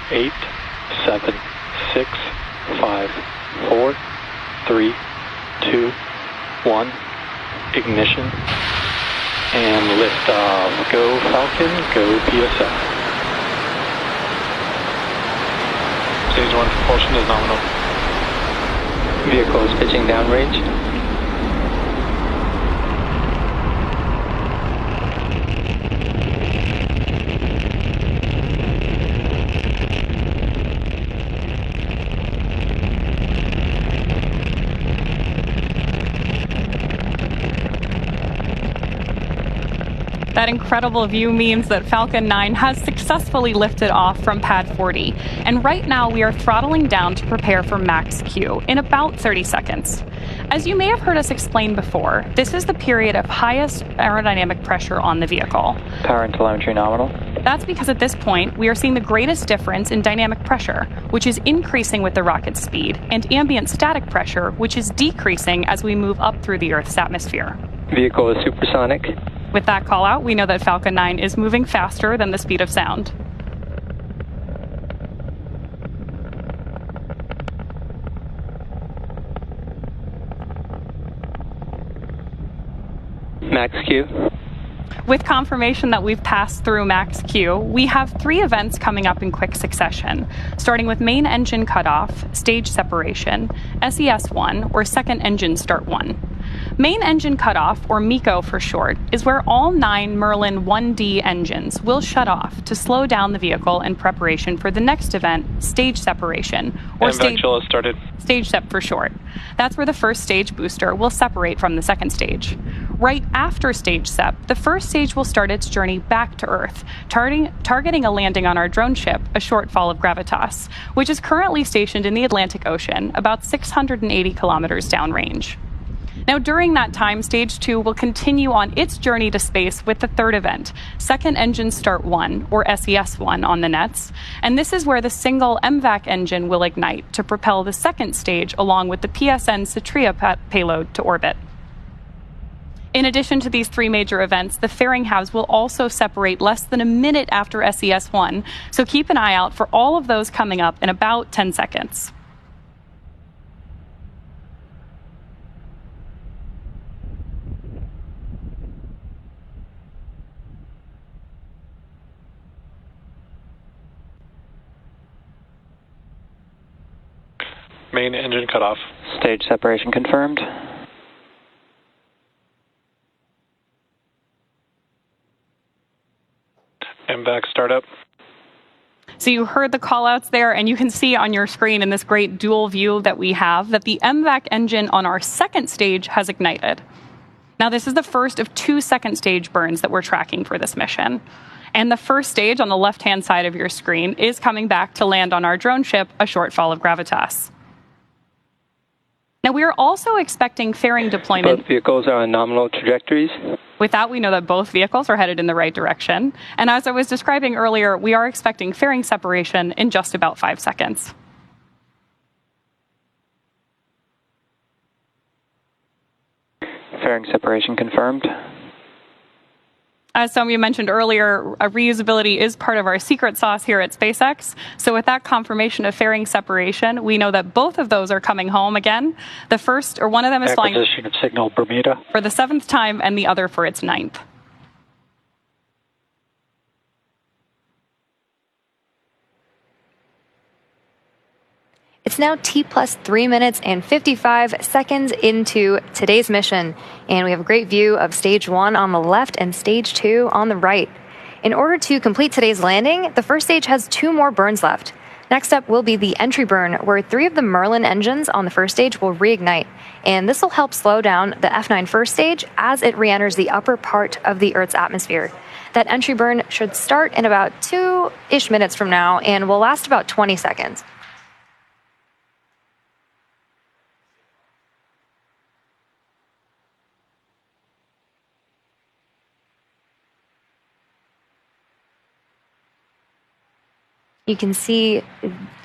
8, 7, 6, 5, 4, 3, 2, 1. Ignition. And liftoff. Go Falcon, go PSF. Stage 1 propulsion is nominal. Vehicle is pitching downrange. That incredible view means that Falcon 9 has successfully lifted off from pad 40. And right now we are throttling down to prepare for max Q in about 30 seconds. As you may have heard us explain before, this is the period of highest aerodynamic pressure on the vehicle. Power and telemetry nominal. That's because at this point, we are seeing the greatest difference in dynamic pressure, which is increasing with the rocket's speed, and ambient static pressure, which is decreasing as we move up through the Earth's atmosphere. Vehicle is supersonic. With that call out, we know that Falcon 9 is moving faster than the speed of sound. Max Q. With confirmation that we've passed through max Q, we have 3 events coming up in quick succession, starting with main engine cutoff, stage separation, SES-1, or second engine start 1. Main engine cutoff, or MECO for short, is where all 9 Merlin 1D engines will shut off to slow down the vehicle in preparation for the next event, stage separation, or stage sep for short. That's where the first stage booster will separate from the second stage. Right after stage sep, the first stage will start its journey back to Earth, targeting a landing on our drone ship, a shortfall of Gravitas, which is currently stationed in the Atlantic Ocean, about 680 kilometers downrange. Now, during that time, Stage 2 will continue on its journey to space with the third event, Second Engine Start 1, or SES-1 on the nets, and this is where the single MVAC engine will ignite to propel the second stage along with the PSN Satria payload to orbit. In addition to these 3 major events, the fairing halves will also separate less than a minute after SES-1, so keep an eye out for all of those coming up in about 10 seconds. Main engine cutoff. Stage separation confirmed. MVAC startup. So you heard the callouts there, and you can see on your screen in this great dual view that we have that the MVAC engine on our second stage has ignited. Now, this is the first of 2 second stage burns that we're tracking for this mission. And the first stage on the left-hand side of your screen is coming back to land on our drone ship, a shortfall of Gravitas. Now, we are also expecting fairing deployment. Both vehicles are on nominal trajectories. With that, we know that both vehicles are headed in the right direction. And as I was describing earlier, we are expecting fairing separation in just about 5 seconds. Fairing separation confirmed. As some of you mentioned earlier, reusability is part of our secret sauce here at SpaceX. So with that confirmation of fairing separation, we know that both of those are coming home again. The first, or one of them is flying Acquisition of signal Bermuda. for the 7th time and the other for its 9th. It's now T plus 3 minutes and 55 seconds into today's mission, and we have a great view of Stage 1 on the left and Stage 2 on the right. In order to complete today's landing, the first stage has 2 more burns left. Next up will be the entry burn, where 3 of the Merlin engines on the first stage will reignite, and this will help slow down the F9 first stage as it re-enters the upper part of the Earth's atmosphere. That entry burn should start in about 2-ish minutes from now and will last about 20 seconds. You can see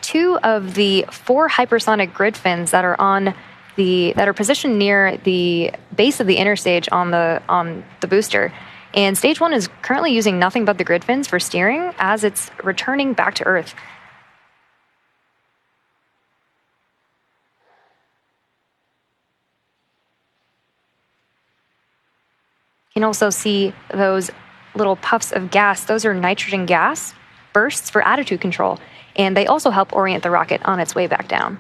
2 of the 4 hypersonic grid fins that are positioned near the base of the inner stage on the booster. And Stage 1 is currently using nothing but the grid fins for steering as it's returning back to Earth. can also see those little puffs of gas. Those are nitrogen gas bursts for attitude control, and they also help orient the rocket on its way back down.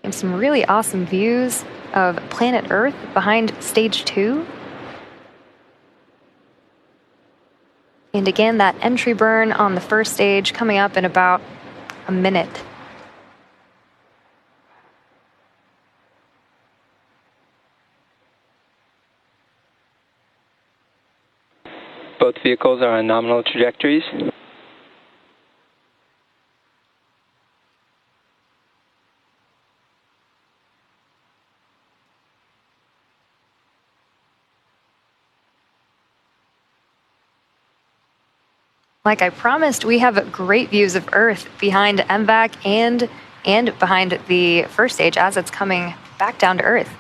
And some really awesome views of planet Earth behind stage 2. And again, that entry burn on the first stage coming up in about a minute. Both vehicles are on nominal trajectories. Like I promised, we have great views of Earth behind MVAC and behind the first stage as it's coming back down to Earth.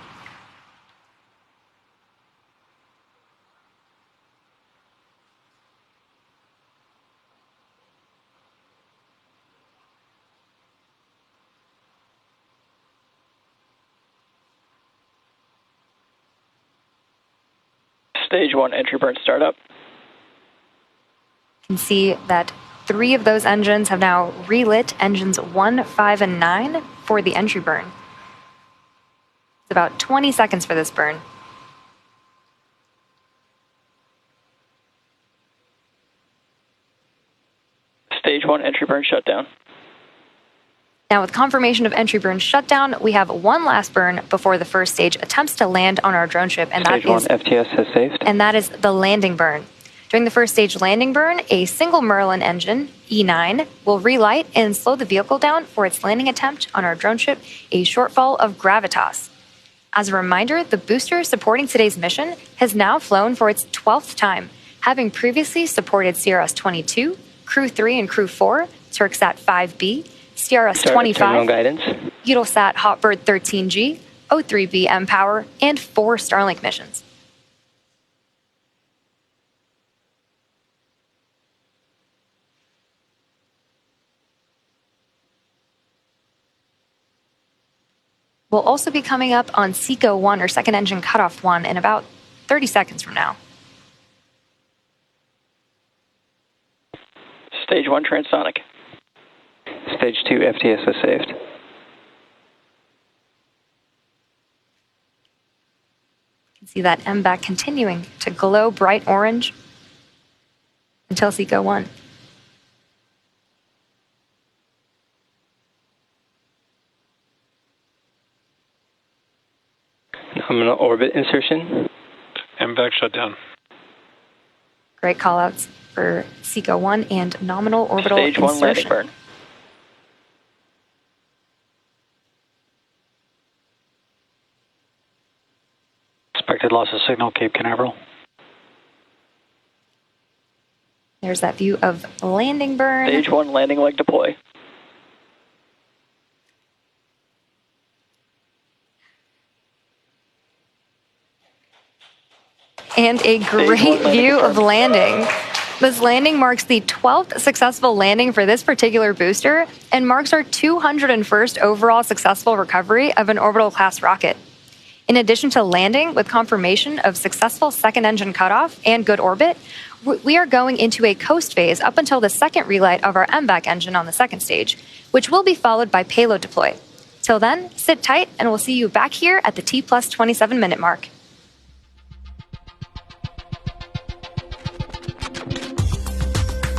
Stage 1 entry burn startup. You can see that 3 of those engines have now relit engines 1, 5, and 9 for the entry burn. It's about 20 seconds for this burn. Stage 1 entry burn shutdown. Now, with confirmation of entry burn shutdown, we have one last burn before the first stage attempts to land on our drone ship, and Stage 1 FTS has saved. And that is the landing burn. During the first stage landing burn, a single Merlin engine, E9, will relight and slow the vehicle down for its landing attempt on our drone ship, a shortfall of gravitas. As a reminder, the booster supporting today's mission has now flown for its 12th time, having previously supported CRS-22, Crew 3 and Crew 4, Turksat 5B, CRS-25, Eutelsat Hotbird 13G, O3B mPOWER, and 4 Starlink missions. We'll also be coming up on SECO 1 or second engine cutoff 1 in about 30 seconds from now. Stage 1 transonic. Stage 2 FTS has saved. You can see that MVAC continuing to glow bright orange until SECO 1. Nominal orbit insertion. MVAC shutdown. Great callouts for SECO 1 and nominal orbital Stage 1 landing insertion. burn. Expected loss of signal, Cape Canaveral. There's that view of landing burn. Stage 1 landing leg deploy. And a great view of landing. This landing marks the 12th successful landing for this particular booster and marks our 201st overall successful recovery of an orbital class rocket. In addition to landing with confirmation of successful second engine cutoff and good orbit, we are going into a coast phase up until the second relight of our MVAC engine on the second stage, which will be followed by payload deploy. Till then, sit tight and we'll see you back here at the T plus 27 minute mark.